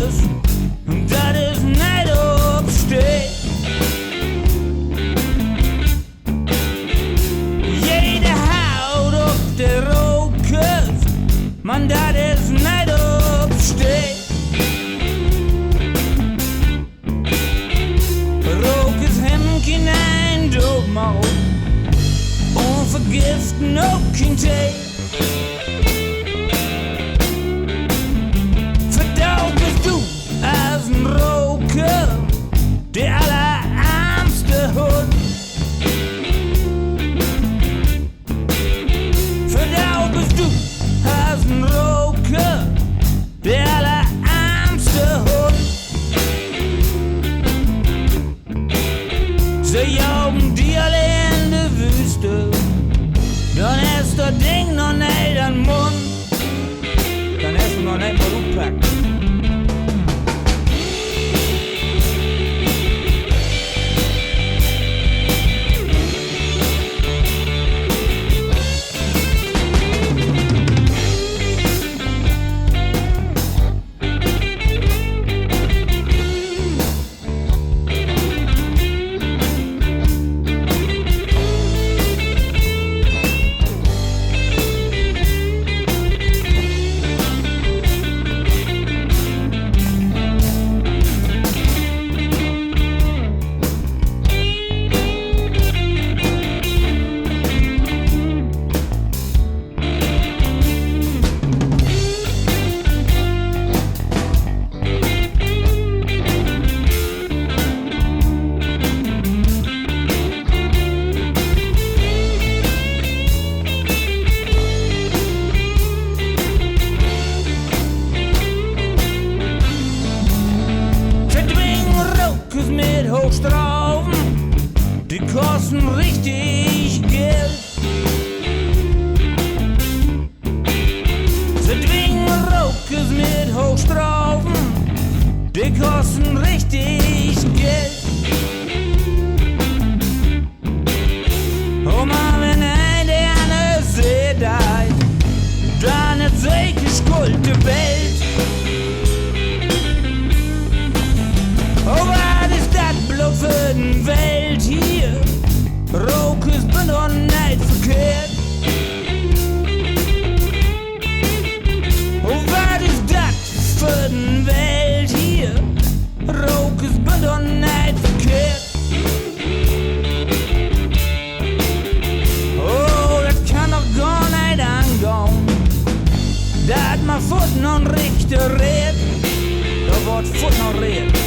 Rokers, dat is niet op steek. Jede houdt op de rokers, man dat is niet op steek. Rokers hebben geen eind op mouw, onvergiften ook geen thee. Als een roker, de allerarmste hond. Verdauw bist du als een roker, de allerarmste hond. Ze jauben die alle in de wüste, dan is dat ding nog niet aan mond. Dan is het nog niet maar oppakt. Die kosten richtig Geld. Sie zwingen Rokers mit Hochstrauben, die kosten richtig Geld. Oh man, wenn eine seht, dann ist solche Schuld der Welt. Oh, was ist das bloß für eine Welt hier? Rokers bin doch nicht verkehrt. Oh, was ist das für eine Welt hier? Rokers bin doch nicht verkehrt. Oh, das kann doch gar nicht angehen. Da hat man Futten und Richter redet. Da wird Futten und redet.